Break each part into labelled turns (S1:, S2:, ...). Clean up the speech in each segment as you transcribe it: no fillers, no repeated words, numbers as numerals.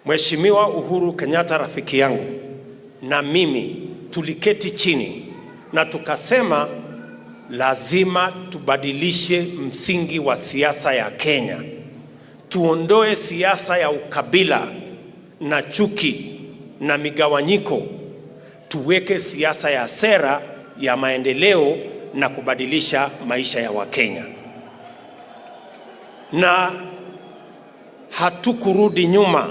S1: Mheshimiwa Uhuru Kenyatta rafiki yangu na mimi tuliketi chini na tukasema lazima tubadilishe msingi wa siasa ya Kenya. Tuondoe siasa ya ukabila na chuki na migawanyiko. Tuweke siasa ya sera ya maendeleo na kubadilisha maisha ya Wakenya. Na hatukurudi nyuma.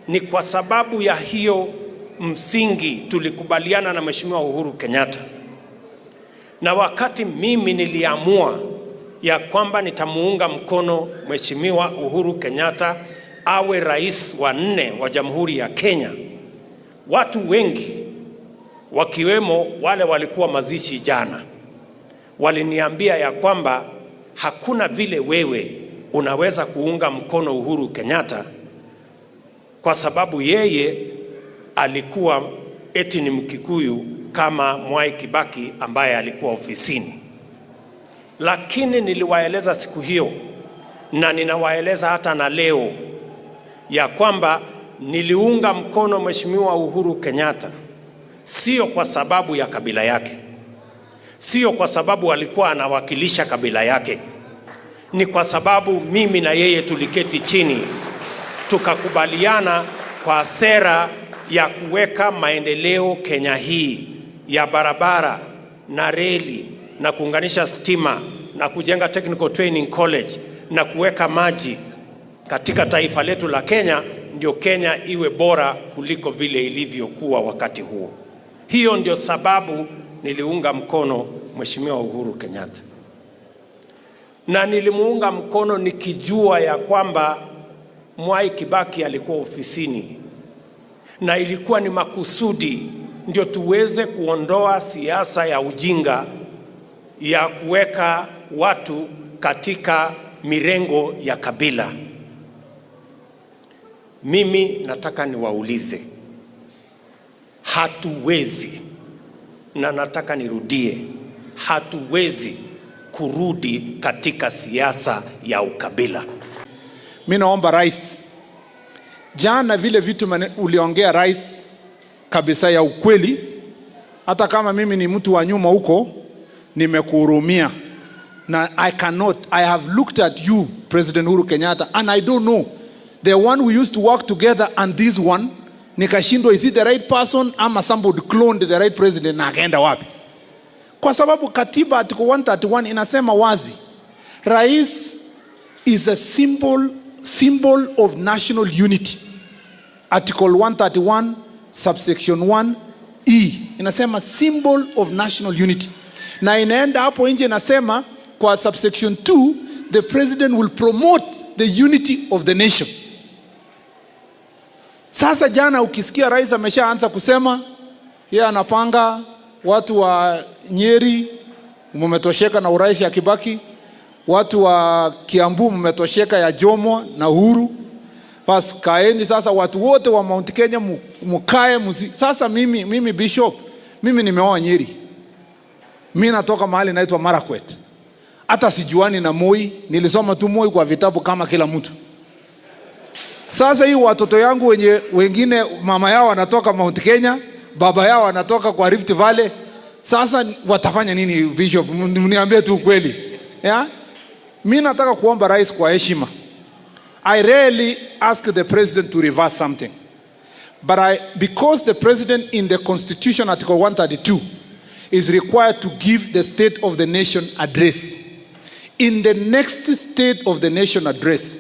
S1: Ni kwa sababu ya hiyo msingi tulikubaliana na Mheshimiwa Uhuru Kenyatta. Na wakati mimi niliamua ya kwamba nitamuunga mkono Mheshimiwa Uhuru Kenyatta awe rais wa 4 wa Jamhuri ya Kenya, watu wengi wakiwemo wale walikuwa mazishi jana waliniambia ya kwamba hakuna vile wewe unaweza kuunga mkono Uhuru Kenyatta kwa sababu yeye alikuwa eti ni Mkikuyu kama Mwai Kibaki ambaye alikuwa ofisini. Lakini niliwaeleza siku hiyo na ninawaeleza hata na leo ya kwamba niliunga mkono Mheshimiwa Uhuru Kenyatta sio kwa sababu ya kabila yake, sio kwa sababu alikuwa anawakilisha kabila yake, ni kwa sababu mimi na yeye tuliketi chini tukakubaliana kwa sera ya kuweka maendeleo Kenya hii ya barabara na reli na kuunganisha stima na kujenga technical training college na kuweka maji katika taifa letu la Kenya, ndio Kenya iwe bora kuliko vile ilivyokuwa wakati huo. Hiyo ndio sababu niliunga mkono Mheshimiwa Uhuru Kenyatta. Na nilimuunga mkono nikijua ya kwamba Mwai Kibaki alikuwa ofisini na ilikuwa ni makusudi ndio tuweze kuondoa siasa ya ujinga ya kuweka watu katika mirengo ya kabila. Mimi nataka niwaulize, hatuwezi, na nataka nirudie, hatuwezi kurudi katika siasa ya ukabila.
S2: Mimi naomba rais, jana vile vitu uliongea rais kabisa ya ukweli, hata kama mimi ni mtu wa nyuma huko, nimekuhurumia. Na I have looked at you, President Uhuru Kenyatta, and I don't know, the one we used to work together and this one, nikashindwa, is it the right person ama somebody cloned the right president na akaenda wapi? Kwa sababu katiba article 131 inasema wazi, rais is a symbol of national unity. Article 131 subsection 1E inasema symbol of national unity, na inaenda hapo nje inasema kwa subsection 2 the president will promote the unity of the nation. Sasa jana ukisikia rais ameshaanza kusema yeye anapanga watu wa Nyeri mmetosheka na urais ya Kibaki, watu wa Kiambu mmetosheka ya Jomo na Uhuru, basi kaeni sasa watu wote wa Mount Kenya mkae sasa. Mimi bishop, mimi nimeoa Nyeri, mimi natoka mahali naitwa Marakwet, hata sijuani na Moi, nilisoma tu Moi kwa vitabu kama kila mtu. Sasa hii watoto yangu wengine mama yao anatoka Mount Kenya, baba yao anatoka kwa Rift Valley, sasa watafanya nini bishop? Mniambie tu kweli. Yeah? Mimi nataka kuomba rais kwa heshima. I rarely ask the president to reverse something. But because the president in the Constitution Article 132 is required to give the State of the Nation address. In the next State of the Nation address,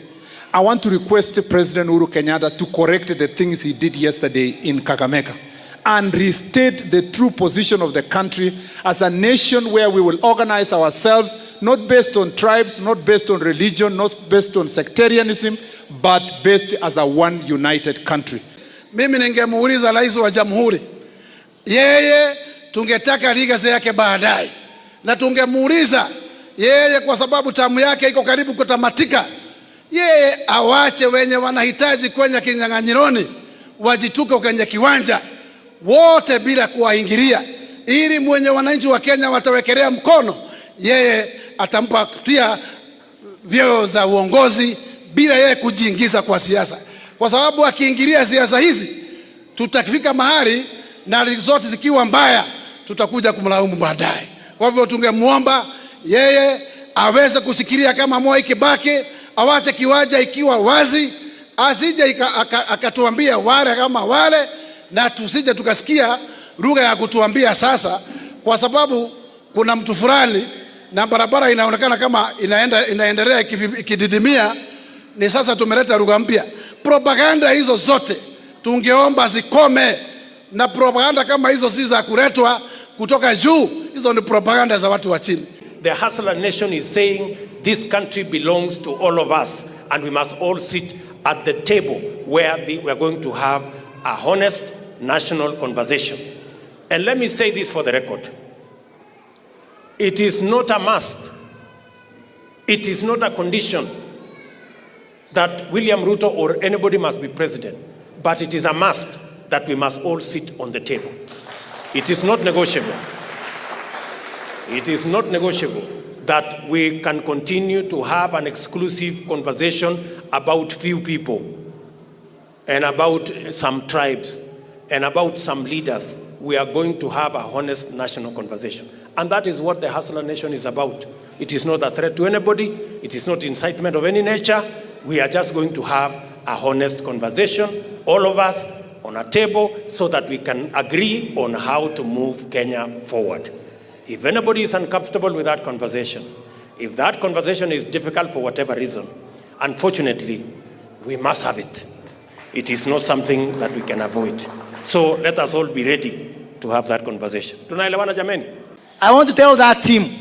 S2: I want to request President Uhuru Kenyatta to correct the things he did yesterday in Kakamega and restate the true position of the country as a nation where we will organize ourselves, not based on tribes, not based on religion, not based on sectarianism, but based as a one united country.
S3: Mimi ningemuuliza rais wa jamhuri, yeye tungetaka legacy yake baadaye, na tungemuuliza yeye kwa sababu tamu yake iko karibu kutamatika, yeye awache wenye wanahitaji kwenye kinyang'anyironi wajituke kwenye kiwanja wote bila kuwaingilia, ili mwenye wananchi wa Kenya watawekelea mkono, yeye atampa pia vyeo za uongozi bila yeye kujiingiza kwa siasa. kwa sababu akiingilia siasa hizi tutafika mahali na zote zikiwa mbaya tutakuja kumlaumu baadaye. Kwa hivyo tungemuomba yeye aweze kusikilia kama Moi Kibaki, awache kiwanja ikiwa wazi, asije akatuambia wale kama wale, na tusije tukasikia lugha ya kutuambia sasa, kwa sababu kuna mtu fulani na barabara inaonekana kama inaendelea ikididimia, ni sasa tumeleta lugha mpya. Propaganda hizo zote tungeomba zikome, na propaganda kama hizo si za kuletwa kutoka juu, hizo ni propaganda za watu wa chini.
S1: The Hustler Nation is saying this country belongs to all of us and we must all sit at the table where we are going to have a honest national conversation. And let me say this for the record. It is not a must, it is not a condition that William Ruto or anybody must be president, but it is a must that we must all sit on the table. It is not negotiable. It is not negotiable that we can continue to have an exclusive conversation about few people and about some tribes and about some leaders. We are going to have a honest national conversation. And that is what the Hustler Nation is about. It is not a threat to anybody. It is not incitement of any nature. We are just going to have a honest conversation, all of us on a table, so that we can agree on how to move Kenya forward. If anybody is uncomfortable with that conversation, if that conversation is difficult for whatever reason, unfortunately, we must have it. It is not something that we can avoid. So let us all be ready to have that conversation. Tunaelewana jameni?
S4: I want to tell that team,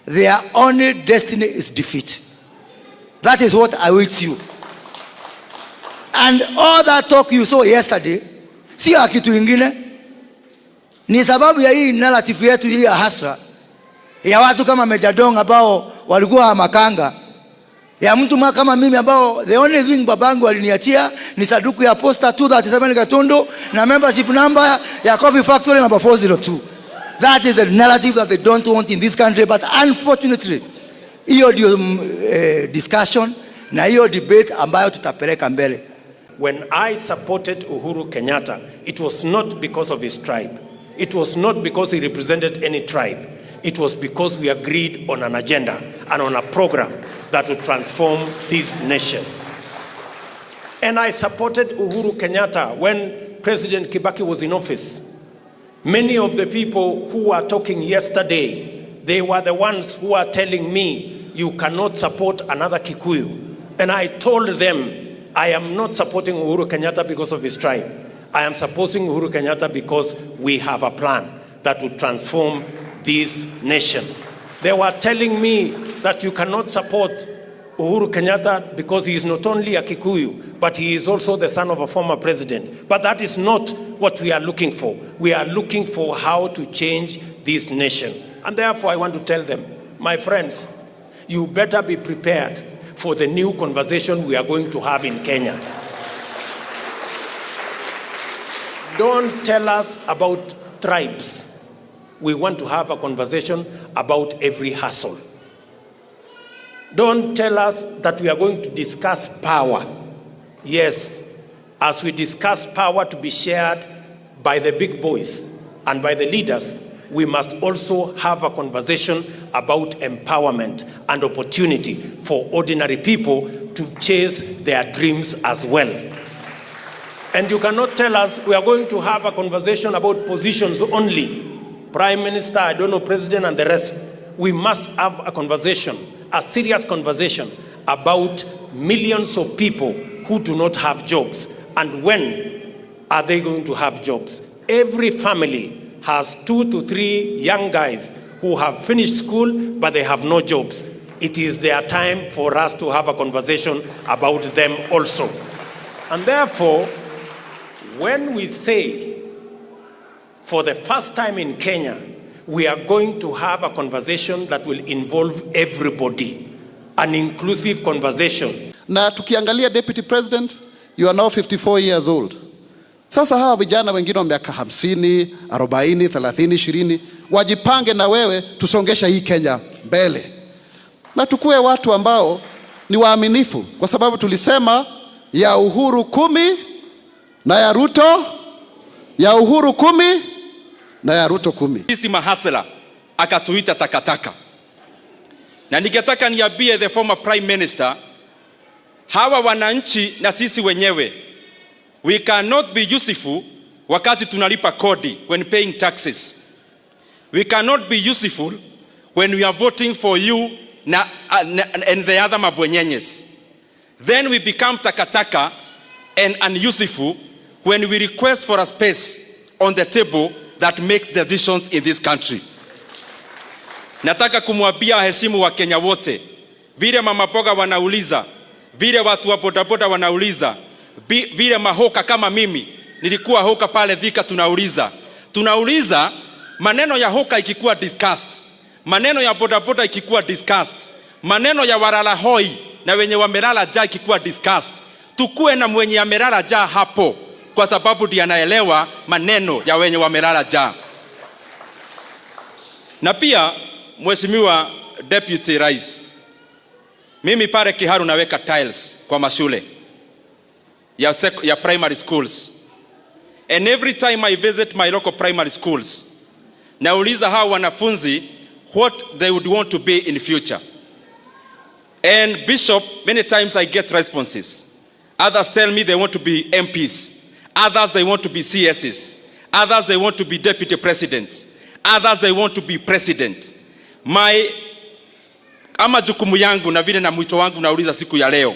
S4: their only destiny is defeat. That is what awaits you. And all that talk you saw yesterday, si kitu ingine, ni sababu ya hii narrative yetu hii ya hasra, ya watu kama Mejadong ambao walikuwa makanga, ya mtu kama mimi ambao the only thing babangu aliniachia ni saduku ya posta 237 Gatundu na membership number ya Coffee Factory number 402. That is a narrative that they don't want in this country, but unfortunately, hiyo ndio discussion na hiyo debate ambayo tutapeleka mbele.
S1: When I supported Uhuru Kenyatta, it was not because of his tribe. It was not because he represented any tribe. It was because we agreed on an agenda and on a program that would transform this nation. And I supported Uhuru Kenyatta when President Kibaki was in office. Many of the people who were talking yesterday, they were the ones who are telling me, you cannot support another Kikuyu. And I told them, I am not supporting Uhuru Kenyatta because of his tribe. I am supporting Uhuru Kenyatta because we have a plan that would transform this nation. They were telling me that you cannot support Uhuru Kenyatta because he is not only a Kikuyu, but he is also the son of a former president. But that is not what we are looking for. We are looking for how to change this nation. And therefore I want to tell them, my friends, you better be prepared for the new conversation we are going to have in Kenya. Don't tell us about tribes. We want to have a conversation about every hustle. Don't tell us that we are going to discuss power. Yes, as we discuss power to be shared by the big boys and by the leaders, we must also have a conversation about empowerment and opportunity for ordinary people to chase their dreams as well. And you cannot tell us we are going to have a conversation about positions only. Prime Minister, I don't know, President and the rest. We must have a conversation, a serious conversation about millions of people who do not have jobs. And when are they going to have jobs? Every family has 2 to 3 young guys who have finished school, but they have no jobs. It is their time for us to have a conversation about them also. And therefore, when we say, for the first time in Kenya, we are going to have a conversation that will involve everybody, an inclusive conversation.
S5: Na tukiangalia Deputy President, you are now 54 years old. Sasa hawa vijana wengine wa miaka 50, 40, 30, 20 wajipange na wewe tusongesha hii Kenya mbele. Na tukue watu ambao ni waaminifu, kwa sababu tulisema ya Uhuru 10 na ya Ruto, ya Uhuru 10 na ya Ruto 10.
S6: Sisi mahasela akatuita takataka. Na ningetaka niambie the former prime minister, hawa wananchi na sisi wenyewe, we cannot be useful wakati tunalipa kodi, when paying taxes. We cannot be useful when we are voting for you and the other mabwenyenyes. Then we become takataka and unuseful when we request for a space on the table that makes decisions in this country. Nataka kumwambia heshimu wa Kenya wote, vile mama boga wanauliza, vile watu wa bodaboda wanauliza, vile mahoka kama mimi, nilikuwa hoka pale Thika, tunauliza maneno ya hoka ikikuwa discussed, maneno ya bodaboda ikikuwa discussed, maneno ya warala hoi na wenye wamelala jaa ikikuwa discussed, tukue na mwenye amelala jaa hapo, kwa sababu ndiye anaelewa maneno ya wenye wamelala jaa. Na pia Mheshimiwa Deputy Rais, mimi pale Kiharu naweka tiles kwa mashule ya primary schools, and every time I visit my local primary schools, nauliza hao wanafunzi what they would want to be in future. And Bishop, many times I get responses. Others tell me they want to be MPs, others they want to be CSs, others they want to be deputy presidents, others they want to be president. Ama jukumu yangu na vile na mwito wangu nauliza siku ya leo,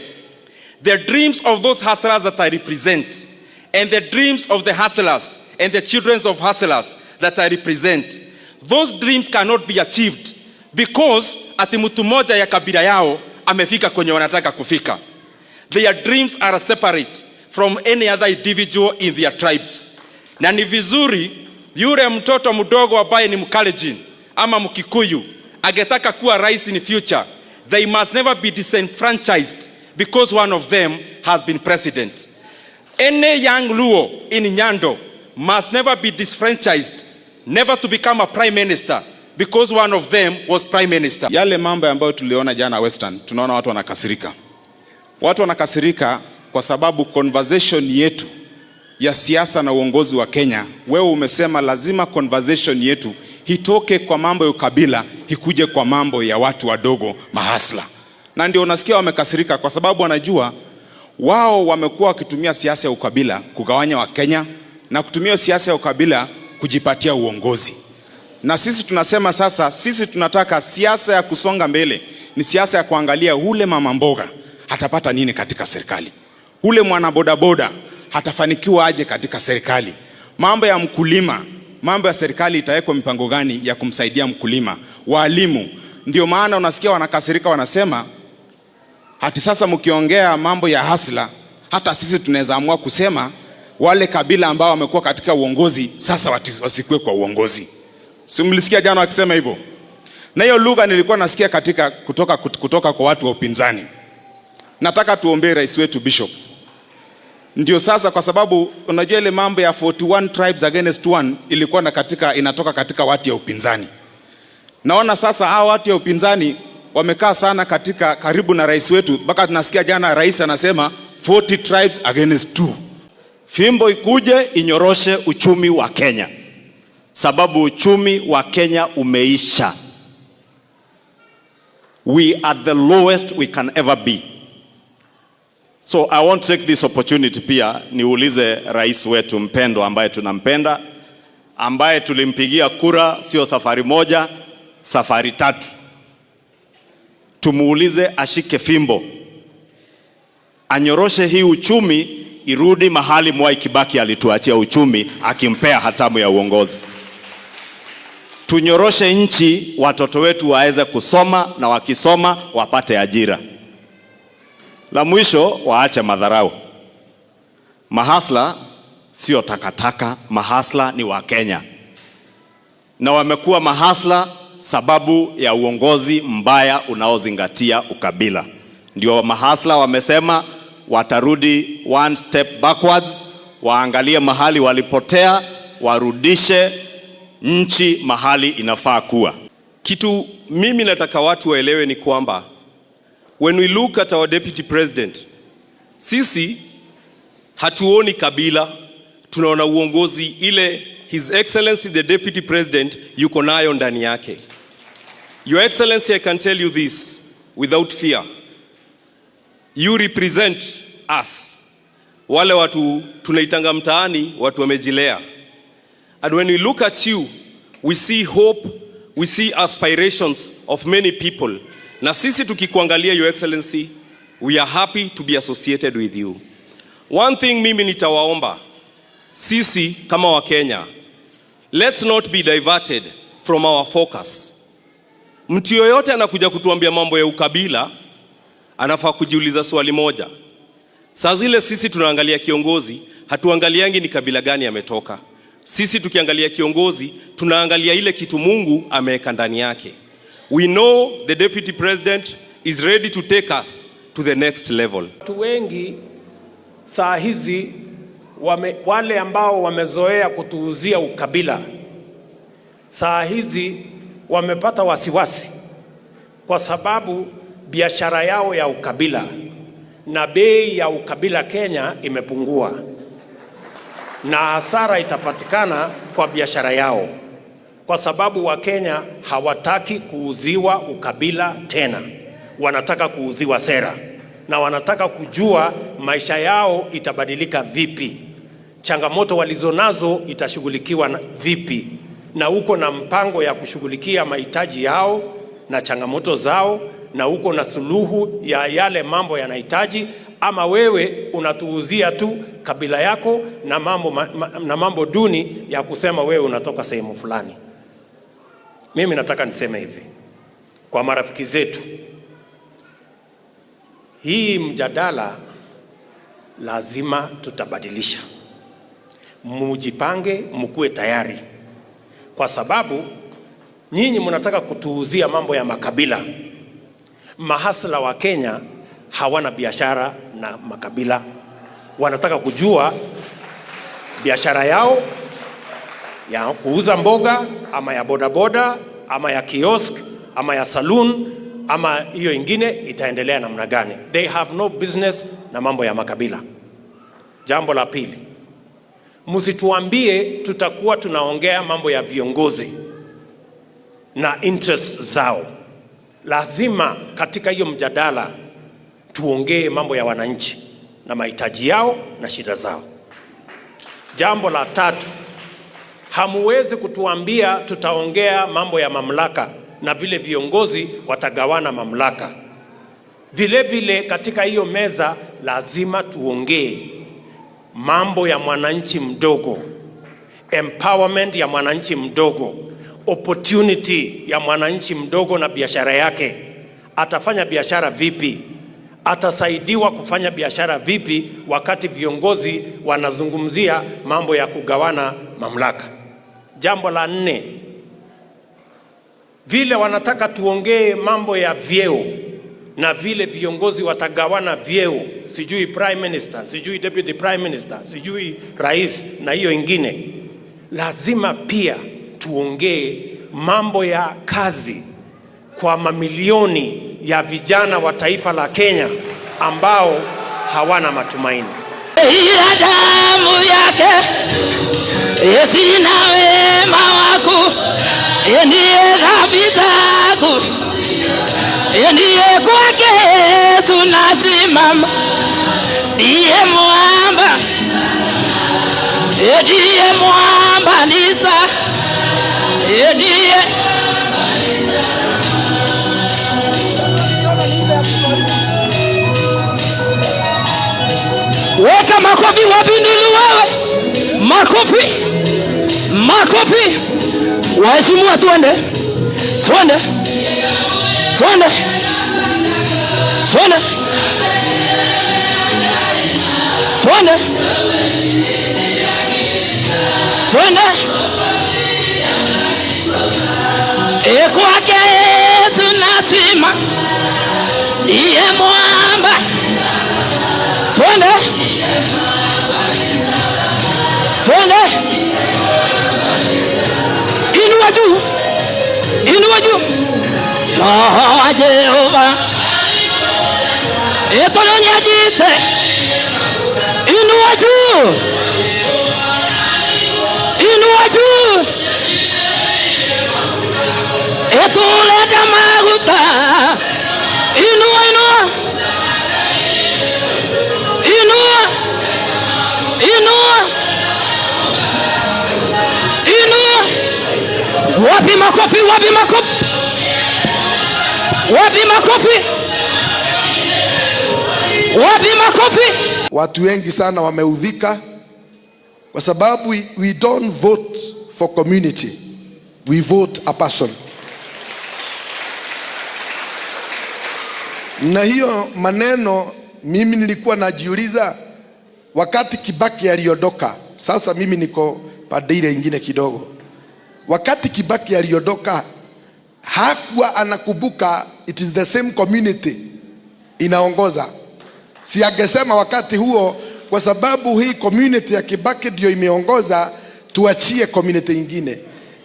S6: the dreams of those hustlers that I represent, and the dreams of the hustlers and the children of hustlers that I represent, those dreams cannot be achieved because ati mtu moja ya kabila yao amefika kwenye wanataka kufika. Their dreams are separate from any other individual in their tribes. Na ni vizuri yule mtoto mdogo ambaye ni Mkalenjin ama Mkikuyu agetaka kuwa rais in future, they must never be disenfranchised because one of them has been president. Any young Luo in Nyando must never be disfranchised, never to become a prime minister because one of them was prime minister.
S7: Yale mambo ambayo tuliona jana Western, tunaona watu wanakasirika. Watu wanakasirika kwa sababu conversation yetu ya siasa na uongozi wa Kenya, wewe umesema lazima conversation yetu hitoke kwa mambo ya ukabila, hikuje kwa mambo ya watu wadogo, mahasla. Na ndio unasikia wamekasirika kwa sababu wanajua wao wamekuwa wakitumia siasa ya ukabila kugawanya wa Kenya na kutumia siasa ya ukabila kujipatia uongozi. Na sisi tunasema sasa, sisi tunataka siasa ya kusonga mbele ni siasa ya kuangalia ule mama mboga hatapata nini katika serikali, ule mwana bodaboda hatafanikiwa aje katika serikali, mambo ya mkulima, mambo ya serikali itawekwa mipango gani ya kumsaidia mkulima, walimu. Ndio maana unasikia wanakasirika, wanasema hati sasa mkiongea mambo ya hasla, hata sisi tunaweza amua kusema wale kabila ambao wamekuwa katika uongozi sasa wasikue kwa uongozi. Simlisikia jana wakisema hivyo? Na hiyo lugha nilikuwa nasikia katika kutoka kwa watu wa upinzani. Nataka tuombee rais wetu Bishop. Ndio sasa, kwa sababu unajua ile mambo ya 41 tribes against one ilikuwa inatoka katika watu ya upinzani. Naona sasa hao watu ya upinzani wamekaa sana karibu na rais wetu, mpaka tunasikia jana rais anasema 40 tribes against 2.
S8: Fimbo ikuje inyoroshe uchumi wa Kenya, sababu uchumi wa Kenya umeisha. We are the lowest we can ever be. So I want to take this opportunity pia niulize rais wetu mpendo ambaye tunampenda, ambaye tulimpigia kura sio safari moja, safari 3. Tumuulize ashike fimbo, anyoroshe hii uchumi irudi mahali Mwai Kibaki alituachia uchumi akimpea hatamu ya uongozi. Tunyoroshe nchi, watoto wetu waweze kusoma na wakisoma wapate ajira. La mwisho, waache madharau. Mahasla sio takataka, mahasla ni wa Kenya. Na wamekuwa mahasla sababu ya uongozi mbaya unaozingatia ukabila. Ndio mahasla wamesema watarudi one step backwards, waangalie mahali walipotea, warudishe nchi mahali inafaa kuwa.
S9: Kitu mimi nataka watu waelewe ni kwamba when we look at our deputy president, Sisi hatuoni kabila, tunaona uongozi ile His Excellency the Deputy President yuko nayo ndani yake. Your Excellency, I can tell you this without fear. You represent us. Wale watu tunaitanga mtaani, watu wamejilea. And when we look at you, we see hope, we see aspirations of many people. Na sisi tukikuangalia, Your Excellency, we are happy to be associated with you. One thing mimi nitawaomba, sisi kama wa Kenya, let's not be diverted from our focus. Mtu yoyote anakuja kutuambia mambo ya ukabila, anafaa kujiuliza swali moja. Saa zile sisi tunaangalia kiongozi, hatuangaliangi ni kabila gani ametoka. Sisi tukiangalia kiongozi, tunaangalia ile kitu Mungu ameweka ndani yake. We know the Deputy President is ready to take us to the next level.
S1: Watu wengi saa hizi wale ambao wamezoea kutuuzia ukabila, saa hizi wamepata wasiwasi kwa sababu biashara yao ya ukabila na bei ya ukabila Kenya imepungua, na hasara itapatikana kwa biashara yao, kwa sababu Wakenya hawataki kuuziwa ukabila tena, wanataka kuuziwa sera, na wanataka kujua maisha yao itabadilika vipi, changamoto walizonazo itashughulikiwa vipi, na uko na mpango ya kushughulikia mahitaji yao na changamoto zao, na uko na suluhu ya yale mambo yanahitaji, ama wewe unatuuzia tu kabila yako na mambo duni ya kusema wewe unatoka sehemu fulani. Mimi nataka niseme hivi kwa marafiki zetu, hii mjadala lazima tutabadilisha. Mujipange, mkue tayari, kwa sababu nyinyi mnataka kutuuzia mambo ya makabila. Mahasla wa Kenya hawana biashara na makabila. Wanataka kujua biashara yao ya kuuza mboga, ama ya bodaboda, ama ya kiosk, ama ya saloon, ama hiyo ingine itaendelea namna gani. They have no business na mambo ya makabila. Jambo la pili, msituambie tutakuwa tunaongea mambo ya viongozi na interests zao. Lazima katika hiyo mjadala tuongee mambo ya wananchi na mahitaji yao na shida zao. Jambo la tatu, hamuwezi kutuambia tutaongea mambo ya mamlaka na vile viongozi watagawana mamlaka. Vile vile katika hiyo meza lazima tuongee mambo ya mwananchi mdogo, empowerment ya mwananchi mdogo, opportunity ya mwananchi mdogo na biashara yake. Atafanya biashara vipi? Atasaidiwa kufanya biashara vipi wakati viongozi wanazungumzia mambo ya kugawana mamlaka? Jambo la nne, vile wanataka tuongee mambo ya vyeo na vile viongozi watagawana vyeo, sijui prime minister, sijui deputy prime minister, sijui rais na hiyo ingine. Lazima pia tuongee mambo ya kazi kwa mamilioni ya vijana wa taifa la Kenya ambao hawana matumaini.
S10: Ila damu yake sina wema wako, ndiye dhambi zangu, ndiye kwake tunasimama, ndiye mwamba, ndiye mwamba nisa, ndiye weka makofi wapindulu wewe, makofi, makofi. Waheshimiwa, tuende, tuende, tuende, tuende, tuende, tuende. Kwake tunasema ndiye mwamba. Tuende, tuende. Inua juu, inua juu. Jehova etolonya jite Inua juu. Inua juu. Etuleta maguta. Inua, inua. Inua. Inua. Inua. Wapi makofi, wapi makofi. Wapi makofi. Wapi makofi.
S3: Watu wengi sana wameudhika kwa sababu we don't vote for community, we vote a person. Na hiyo maneno mimi nilikuwa najiuliza wakati Kibaki aliondoka. Sasa mimi niko pande ile ingine kidogo. Wakati Kibaki aliondoka hakuwa anakumbuka it is the same community inaongoza. Si angesema wakati huo kwa sababu hii community ya Kibaki ndio imeongoza, tuachie community nyingine.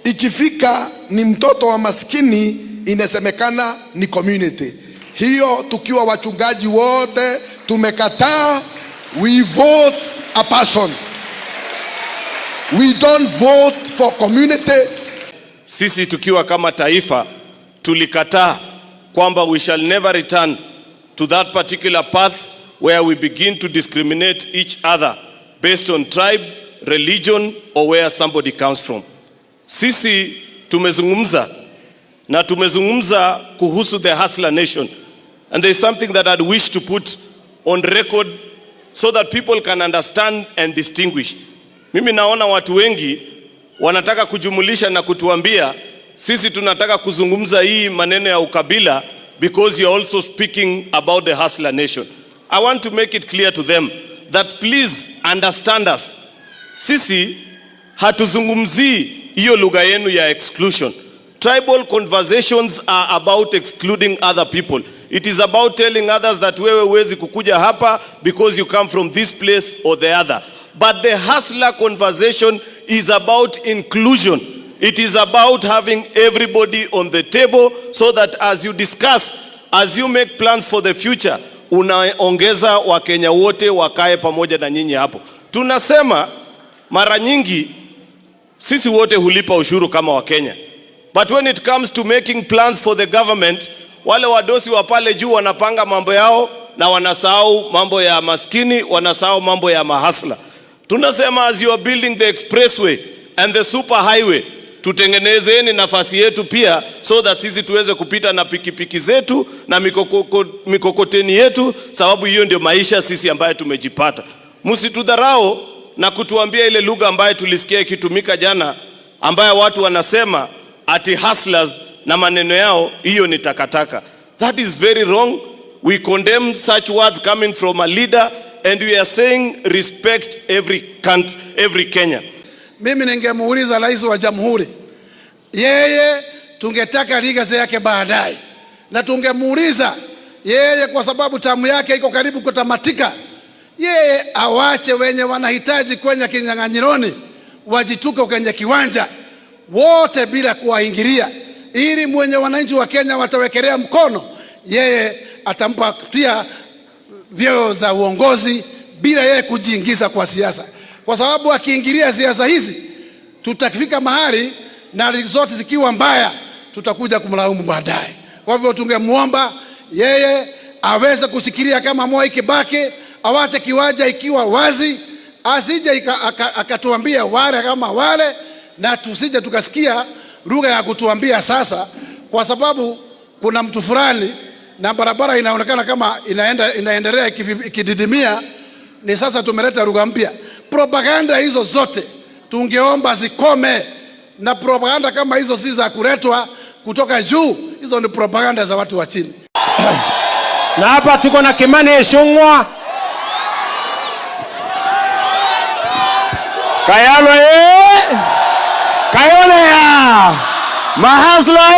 S3: Ikifika ni mtoto wa maskini inasemekana ni community. Hiyo tukiwa wachungaji wote tumekataa. We vote a person. We don't vote for community.
S9: Sisi tukiwa kama taifa tulikataa kwamba we shall never return to that particular path where we begin to discriminate each other based on tribe, religion or where somebody comes from. Sisi tumezungumza na tumezungumza kuhusu the hustler nation, and there is something that I'd wish to put on record so that people can understand and distinguish. Mimi naona watu wengi wanataka kujumulisha na kutuambia sisi tunataka kuzungumza hii maneno ya ukabila because you are also speaking about the hustler nation. I want to make it clear to them that please understand us. Sisi hatuzungumzi hiyo lugha yenu ya exclusion. Tribal conversations are about excluding other people. It is about telling others that wewe huwezi kukuja hapa because you come from this place or the other. But the hustler conversation is about inclusion. It is about having everybody on the table so that as you discuss, as you make plans for the future, unaongeza Wakenya wote wakae pamoja na nyinyi hapo. Tunasema mara nyingi sisi wote hulipa ushuru kama Wakenya. But when it comes to making plans for the government, wale wadosi wa pale juu wanapanga mambo yao na wanasahau mambo ya maskini, wanasahau mambo ya mahasla. Tunasema as you are building the expressway and the super highway, tutengenezeni nafasi yetu pia so that sisi tuweze kupita na pikipiki zetu na mikokoteni yetu, sababu hiyo ndio maisha sisi ambaye tumejipata. Msitudharau na kutuambia ile lugha ambaye tulisikia ikitumika jana, ambaye watu wanasema ati hustlers na maneno yao hiyo ni takataka. That is very wrong. We condemn such words coming from a leader, and we are saying respect every Kenyan.
S3: Mimi ningemuuliza rais wa jamhuri, yeye tungetaka legacy yake baadaye, na tungemuuliza yeye kwa sababu tamu yake iko karibu kutamatika, yeye awache wenye wanahitaji kwenye kinyang'anyironi wajituke kwenye kiwanja wote bila kuwaingilia, ili mwenye wananchi wa Kenya watawekelea mkono, yeye atampa pia vyeo za uongozi bila yeye kujiingiza kwa siasa. Kwa sababu akiingilia siasa hizi tutafika mahali na zote zikiwa mbaya tutakuja kumlaumu baadaye. Kwa hivyo tungemuomba yeye aweze kushikilia kama Moi Kibaki, awache kiwanja ikiwa wazi, asije akatuambia wale kama wale, na tusije tukasikia lugha ya kutuambia sasa kwa sababu kuna mtu fulani na barabara inaonekana kama inaendelea ikididimia, ni sasa tumeleta lugha mpya. Propaganda hizo zote tungeomba zikome, na propaganda kama hizo si za kuletwa kutoka juu, hizo ni propaganda za watu wa chini.
S1: Na hapa tuko na Kimani Ichung'wah. Kayalo Kayole ya mahasla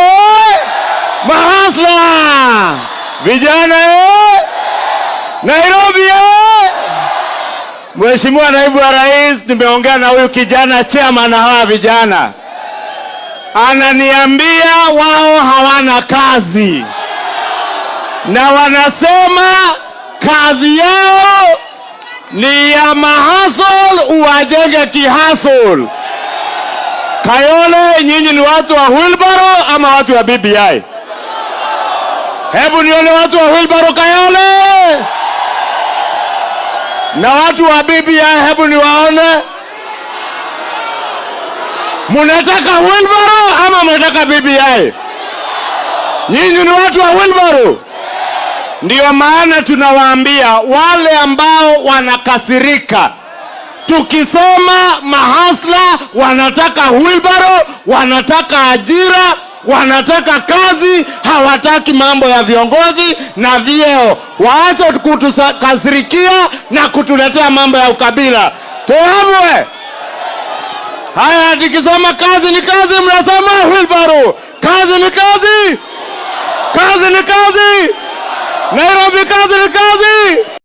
S1: mahasla vijana Nairobi. Mheshimiwa Naibu wa Rais, nimeongea na huyu kijana chairman na hawa vijana, ananiambia wao hawana kazi na wanasema kazi yao
S11: ni ya mahasol, uwajenge kihasol. Kayole, nyinyi ni watu wa wheelbarrow ama watu wa BBI? Hebu nione watu wa wheelbarrow Kayole. Na watu wa BBI hebu niwaone. Munataka wheelbarrow ama munataka BBI? Nyinyi ni watu wa wheelbarrow. Ndio maana tunawaambia wale ambao wanakasirika, tukisema mahasla wanataka wheelbarrow, wanataka ajira, wanataka kazi, hawataki mambo ya viongozi na vyeo. Waache kutukasirikia na kutuletea mambo ya ukabila. Tuamue. Haya, tukisema kazi ni kazi, mnasema wheelbarrow. Kazi ni kazi. Kazi ni kazi. Nairobi, kazi ni kazi.